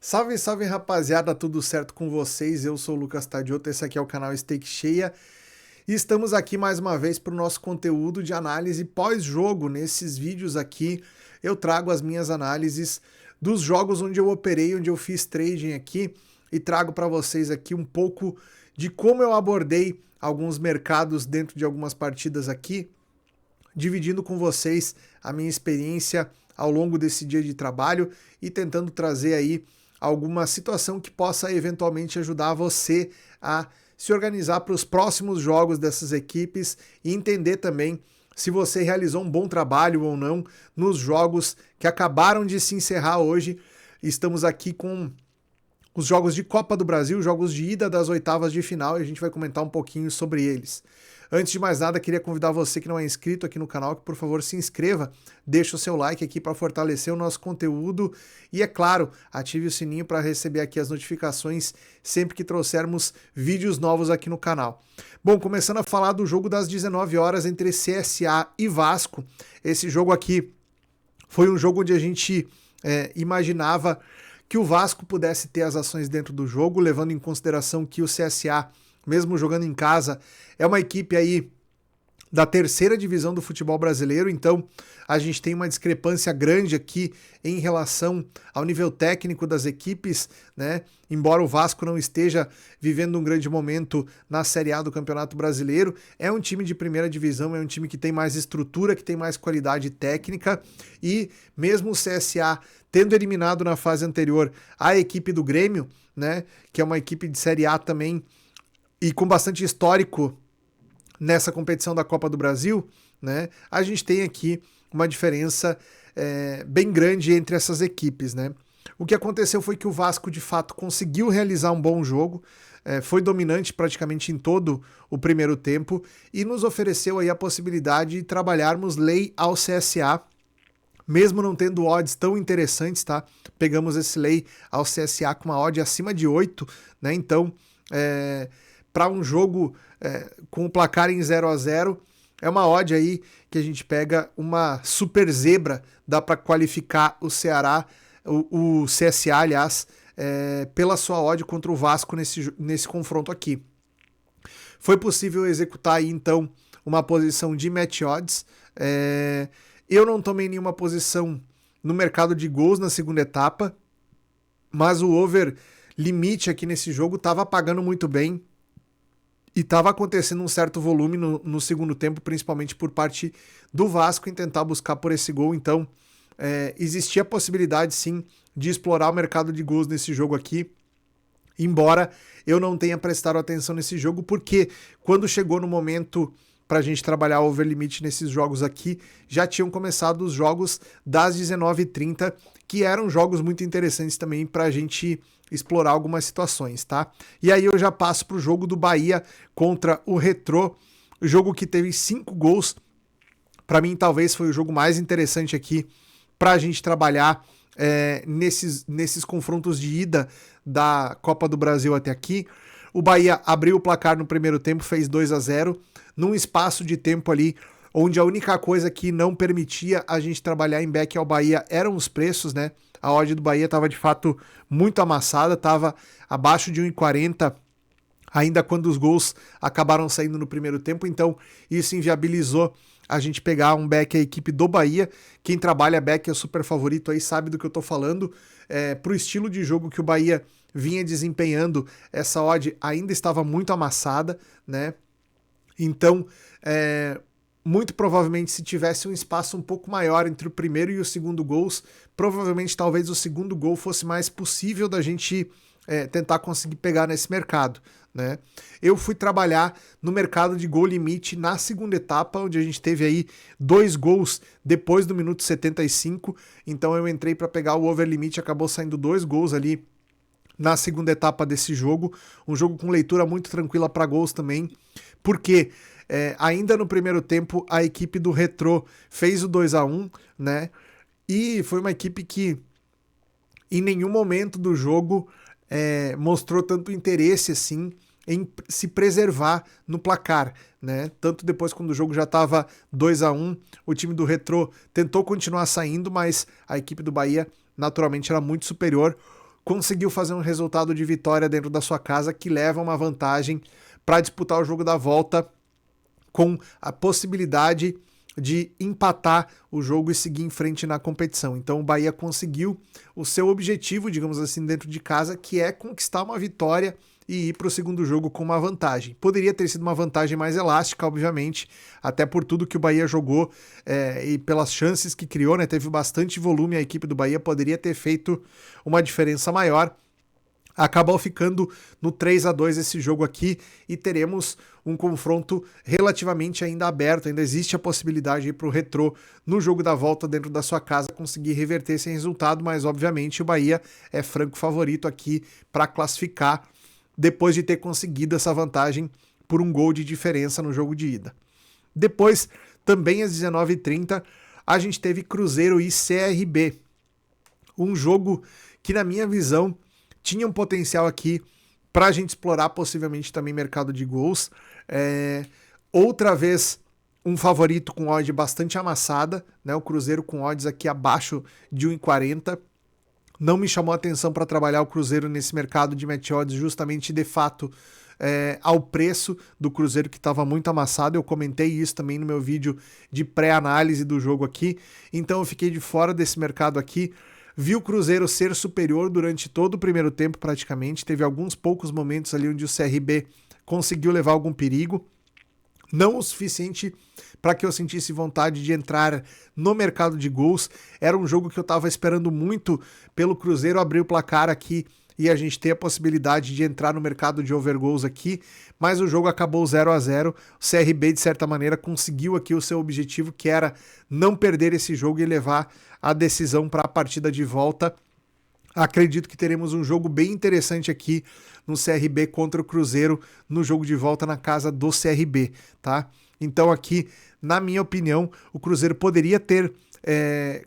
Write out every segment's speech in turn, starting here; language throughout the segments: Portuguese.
Salve, salve rapaziada, tudo certo com vocês? Eu sou o Lucas Tadioto, esse aqui é o canal Steak Cheia e estamos aqui mais uma vez para o nosso conteúdo de análise pós-jogo. Nesses vídeos aqui eu trago as minhas análises dos jogos onde eu operei, onde eu fiz trading aqui e trago para vocês aqui um pouco de como eu abordei alguns mercados dentro de algumas partidas aqui, dividindo com vocês a minha experiência ao longo desse dia de trabalho e tentando trazer aí alguma situação que possa eventualmente ajudar você a se organizar para os próximos jogos dessas equipes e entender também se você realizou um bom trabalho ou não nos jogos que acabaram de se encerrar hoje. Estamos aqui com os jogos de Copa do Brasil, jogos de ida das oitavas de final, e a gente vai comentar um pouquinho sobre eles. Antes de mais nada, queria convidar você que não é inscrito aqui no canal, que por favor se inscreva, deixa o seu like aqui para fortalecer o nosso conteúdo e, é claro, ative o sininho para receber aqui as notificações sempre que trouxermos vídeos novos aqui no canal. Bom, começando a falar do jogo das 19 horas entre CSA e Vasco. Esse jogo aqui foi um jogo onde a gente imaginava que o Vasco pudesse ter as ações dentro do jogo, levando em consideração que o CSA, mesmo jogando em casa, é uma equipe aí da terceira divisão do futebol brasileiro, então a gente tem uma discrepância grande aqui em relação ao nível técnico das equipes, né? Embora o Vasco não esteja vivendo um grande momento na Série A do Campeonato Brasileiro, é um time de primeira divisão, é um time que tem mais estrutura, que tem mais qualidade técnica, e mesmo o CSA tendo eliminado na fase anterior a equipe do Grêmio, né? Que é uma equipe de Série A também e com bastante histórico nessa competição da Copa do Brasil, né, a gente tem aqui uma diferença bem grande entre essas equipes, né. O que aconteceu foi que o Vasco, de fato, conseguiu realizar um bom jogo, foi dominante praticamente em todo o primeiro tempo e nos ofereceu aí a possibilidade de trabalharmos lei ao CSA, mesmo não tendo odds tão interessantes, tá? Pegamos esse lei ao CSA com uma odd acima de 8, né, então para um jogo com o placar em 0-0, é uma odd aí que a gente pega uma super zebra, dá para qualificar o Ceará, o CSA, aliás, pela sua odd contra o Vasco nesse confronto aqui. Foi possível executar aí, então, uma posição de match odds. Eu não tomei nenhuma posição no mercado de gols na segunda etapa, mas o over limite aqui nesse jogo estava pagando muito bem, e estava acontecendo um certo volume no segundo tempo, principalmente por parte do Vasco em tentar buscar por esse gol. Então, existia a possibilidade, sim, de explorar o mercado de gols nesse jogo aqui, embora eu não tenha prestado atenção nesse jogo, porque quando chegou no momento para a gente trabalhar o over limite nesses jogos aqui, já tinham começado os jogos das 19h30, que eram jogos muito interessantes também para a gente explorar algumas situações, tá? E aí eu já passo para o jogo do Bahia contra o Retrô, o jogo que teve 5 gols. Para mim, talvez foi o jogo mais interessante aqui para a gente trabalhar nesses confrontos de ida da Copa do Brasil até aqui. O Bahia abriu o placar no primeiro tempo, fez 2-0, num espaço de tempo ali onde a única coisa que não permitia a gente trabalhar em back ao Bahia eram os preços, né? A odd do Bahia estava de fato muito amassada, estava abaixo de 1,40 ainda quando os gols acabaram saindo no primeiro tempo, então isso inviabilizou a gente pegar um back a equipe do Bahia. Quem trabalha back é super favorito aí, sabe do que eu tô falando. Pro estilo de jogo que o Bahia vinha desempenhando, essa odd ainda estava muito amassada, né? Então, muito provavelmente, se tivesse um espaço um pouco maior entre o primeiro e o segundo gols, provavelmente talvez o segundo gol fosse mais possível da gente tentar conseguir pegar nesse mercado, né? Eu fui trabalhar no mercado de gol limite na segunda etapa, onde a gente teve aí 2 gols depois do minuto 75, então eu entrei para pegar o over limite, acabou saindo 2 gols ali na segunda etapa desse jogo, um jogo com leitura muito tranquila para gols também, porque ainda no primeiro tempo a equipe do Retrô fez o 2-1, né? E foi uma equipe que em nenhum momento do jogo mostrou tanto interesse assim em se preservar no placar, né? Tanto depois, quando o jogo já estava 2-1, o time do Retrô tentou continuar saindo, mas a equipe do Bahia naturalmente era muito superior. conseguiu fazer um resultado de vitória dentro da sua casa que leva uma vantagem para disputar o jogo da volta com a possibilidade de empatar o jogo e seguir em frente na competição. Então o Bahia conseguiu o seu objetivo, digamos assim, dentro de casa, que é conquistar uma vitória e ir para o segundo jogo com uma vantagem. Poderia ter sido uma vantagem mais elástica, obviamente, até por tudo que o Bahia jogou e pelas chances que criou, né? Teve bastante volume a equipe do Bahia, poderia ter feito uma diferença maior. Acabou ficando no 3-2 esse jogo aqui e teremos um confronto relativamente ainda aberto. Ainda existe a possibilidade para o Retrô, no jogo da volta dentro da sua casa, conseguir reverter esse resultado, mas obviamente o Bahia é franco favorito aqui para classificar depois de ter conseguido essa vantagem por um gol de diferença no jogo de ida. Depois, também às 19h30, a gente teve Cruzeiro e CRB. Um jogo que, na minha visão, tinha um potencial aqui para a gente explorar possivelmente também mercado de gols. Outra vez um favorito com odd bastante amassada, né? O Cruzeiro com odds aqui abaixo de 1,40. Não me chamou a atenção para trabalhar o Cruzeiro nesse mercado de match odds justamente de fato ao preço do Cruzeiro, que estava muito amassado. Eu comentei isso também no meu vídeo de pré-análise do jogo aqui. Então eu fiquei de fora desse mercado aqui. Vi o Cruzeiro ser superior durante todo o primeiro tempo praticamente, teve alguns poucos momentos ali onde o CRB conseguiu levar algum perigo, não o suficiente para que eu sentisse vontade de entrar no mercado de gols. Era um jogo que eu estava esperando muito pelo Cruzeiro abrir o placar aqui e a gente ter a possibilidade de entrar no mercado de overgoals aqui, mas o jogo acabou 0-0, o CRB de certa maneira conseguiu aqui o seu objetivo, que era não perder esse jogo e levar a decisão para a partida de volta. Acredito que teremos um jogo bem interessante aqui no CRB contra o Cruzeiro, no jogo de volta na casa do CRB, tá? Então aqui, na minha opinião, o Cruzeiro poderia ter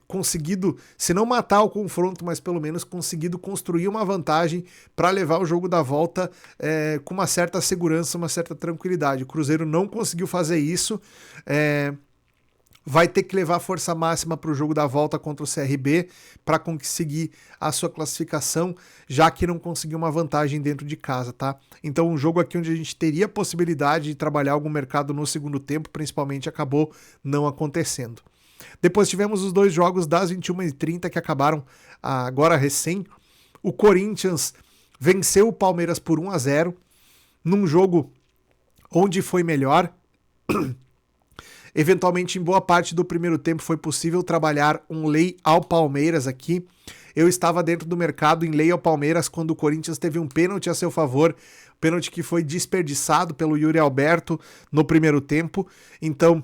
conseguido, se não matar o confronto, mas pelo menos conseguido construir uma vantagem para levar o jogo da volta com uma certa segurança, uma certa tranquilidade. O Cruzeiro não conseguiu fazer isso, vai ter que levar força máxima para o jogo da volta contra o CRB para conseguir a sua classificação, já que não conseguiu uma vantagem dentro de casa, tá? Então um jogo aqui onde a gente teria a possibilidade de trabalhar algum mercado no segundo tempo, principalmente, acabou não acontecendo. Depois tivemos os dois jogos das 21h30 que acabaram agora recém. O Corinthians venceu o Palmeiras por 1-0, num jogo onde foi melhor. Eventualmente, em boa parte do primeiro tempo, foi possível trabalhar um lay ao Palmeiras aqui. Eu estava dentro do mercado em lay ao Palmeiras quando o Corinthians teve um pênalti a seu favor, pênalti que foi desperdiçado pelo Yuri Alberto no primeiro tempo. Então,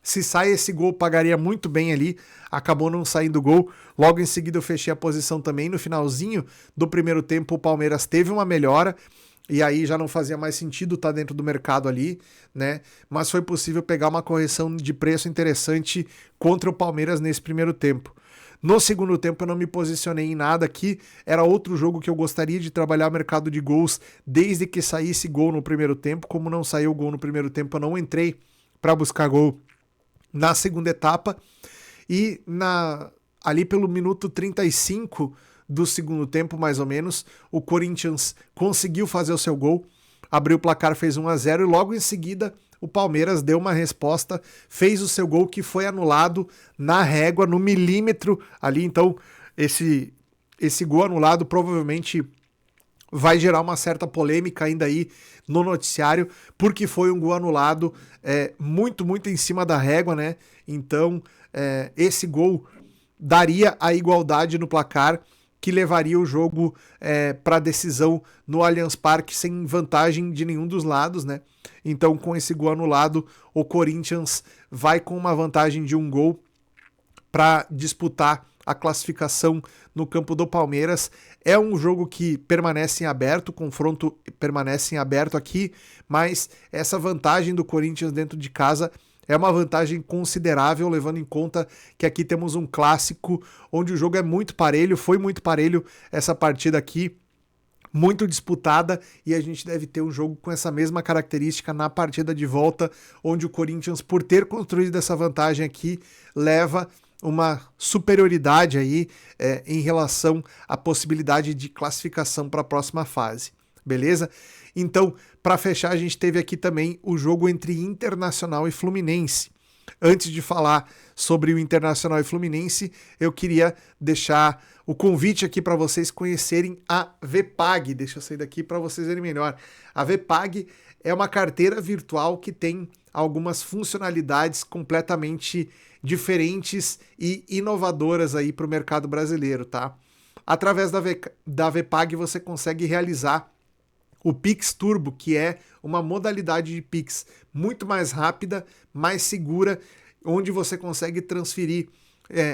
se sai esse gol, pagaria muito bem ali. Acabou não saindo o gol. Logo em seguida eu fechei a posição também. No finalzinho do primeiro tempo o Palmeiras teve uma melhora e aí já não fazia mais sentido estar dentro do mercado ali, né? Mas foi possível pegar uma correção de preço interessante contra o Palmeiras nesse primeiro tempo. No segundo tempo eu não me posicionei em nada aqui, era outro jogo que eu gostaria de trabalhar o mercado de gols desde que saísse gol no primeiro tempo. Como não saiu gol no primeiro tempo, eu não entrei para buscar gol na segunda etapa, e ali pelo minuto 35 do segundo tempo, mais ou menos, o Corinthians conseguiu fazer o seu gol, abriu o placar, fez 1-0, e logo em seguida o Palmeiras deu uma resposta, fez o seu gol que foi anulado na régua, no milímetro ali. Então esse gol anulado provavelmente vai gerar uma certa polêmica ainda aí no noticiário, porque foi um gol anulado muito em cima da régua, né? Então esse gol daria a igualdade no placar, que levaria o jogo para decisão no Allianz Parque sem vantagem de nenhum dos lados, né? Então, com esse gol anulado, o Corinthians vai com uma vantagem de um gol para disputar a classificação no campo do Palmeiras. É um jogo que permanece em aberto, o confronto permanece em aberto aqui, mas essa vantagem do Corinthians dentro de casa é uma vantagem considerável, levando em conta que aqui temos um clássico onde o jogo é muito parelho, foi muito parelho essa partida aqui, muito disputada, e a gente deve ter um jogo com essa mesma característica na partida de volta, onde o Corinthians, por ter construído essa vantagem aqui, leva uma superioridade aí em relação à possibilidade de classificação para a próxima fase, beleza? Então, para fechar, a gente teve aqui também o jogo entre Internacional e Fluminense. Antes de falar sobre o Internacional e Fluminense, eu queria deixar o convite aqui para vocês conhecerem a VPAG. Deixa eu sair daqui para vocês verem melhor. A VPAG é uma carteira virtual que tem algumas funcionalidades completamente diferentes e inovadoras aí para o mercado brasileiro, tá? Através da VPAG você consegue realizar o Pix Turbo, que é uma modalidade de Pix muito mais rápida, mais segura, onde você consegue transferir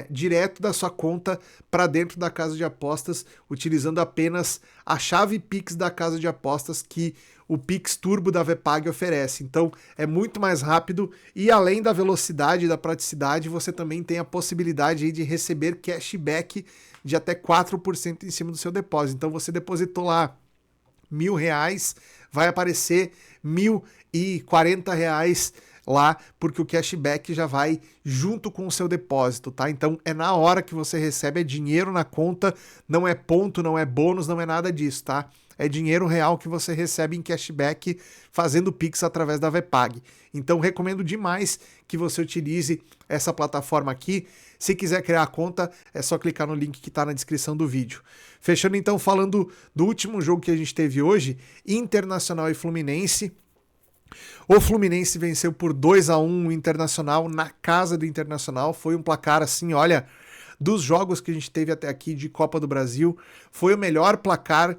direto da sua conta para dentro da casa de apostas, utilizando apenas a chave Pix da casa de apostas que o Pix Turbo da VPAG oferece. Então é muito mais rápido e além da velocidade e da praticidade, você também tem a possibilidade aí de receber cashback de até 4% em cima do seu depósito. Então você depositou lá R$1.000, vai aparecer R$1.040 lá, porque o cashback já vai junto com o seu depósito, tá? Então é na hora que você recebe, é dinheiro na conta, não é ponto, não é bônus, não é nada disso, tá? É dinheiro real que você recebe em cashback fazendo Pix através da VPAG. Então recomendo demais que você utilize essa plataforma aqui. Se quiser criar a conta, é só clicar no link que está na descrição do vídeo. Fechando então, falando do último jogo que a gente teve hoje, Internacional e Fluminense. O Fluminense venceu por 2-1 o Internacional na casa do Internacional. Foi um placar assim, olha, dos jogos que a gente teve até aqui de Copa do Brasil, foi o melhor placar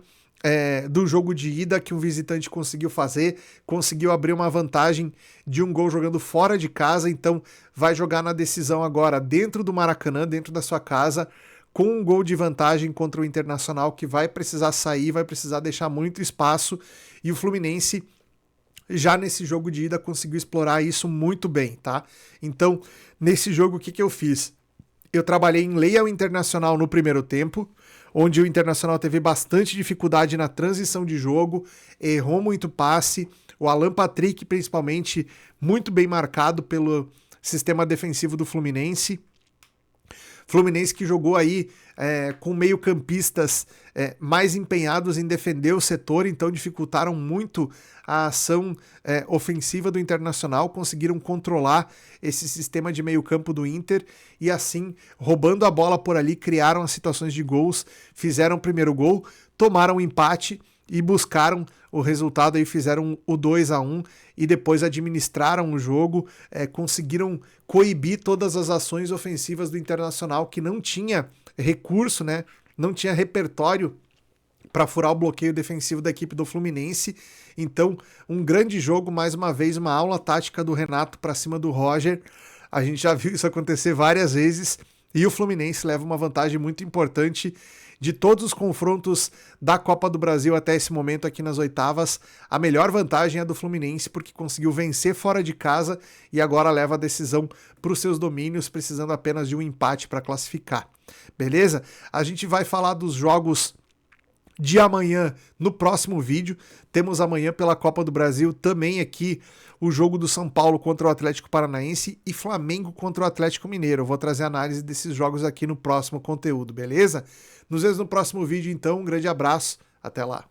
do jogo de ida que um visitante conseguiu fazer, conseguiu abrir uma vantagem de um gol jogando fora de casa, então vai jogar na decisão agora dentro do Maracanã, dentro da sua casa, com um gol de vantagem contra o Internacional, que vai precisar sair, vai precisar deixar muito espaço, e o Fluminense já nesse jogo de ida conseguiu explorar isso muito bem, tá? Então, nesse jogo, o que eu fiz? Eu trabalhei em lei ao Internacional no primeiro tempo, onde o Internacional teve bastante dificuldade na transição de jogo, errou muito passe, o Alan Patrick, principalmente, muito bem marcado pelo sistema defensivo do Fluminense. Fluminense que jogou aí com meio-campistas mais empenhados em defender o setor, então dificultaram muito a ação ofensiva do Internacional, conseguiram controlar esse sistema de meio-campo do Inter e assim, roubando a bola por ali, criaram as situações de gols, fizeram o primeiro gol, tomaram o empate e buscaram o resultado aí, fizeram o 2-1 e depois administraram o jogo, conseguiram coibir todas as ações ofensivas do Internacional, que não tinha recurso, né? Não tinha repertório para furar o bloqueio defensivo da equipe do Fluminense. Então, um grande jogo, mais uma vez, uma aula tática do Renato para cima do Roger. A gente já viu isso acontecer várias vezes e o Fluminense leva uma vantagem muito importante. De todos os confrontos da Copa do Brasil até esse momento aqui nas oitavas, a melhor vantagem é do Fluminense, porque conseguiu vencer fora de casa e agora leva a decisão para os seus domínios, precisando apenas de um empate para classificar. Beleza? A gente vai falar dos jogos de amanhã no próximo vídeo. Temos amanhã pela Copa do Brasil também aqui o jogo do São Paulo contra o Atlético Paranaense e Flamengo contra o Atlético Mineiro. Eu vou trazer análise desses jogos aqui no próximo conteúdo, beleza? Nos vemos no próximo vídeo então, um grande abraço, até lá.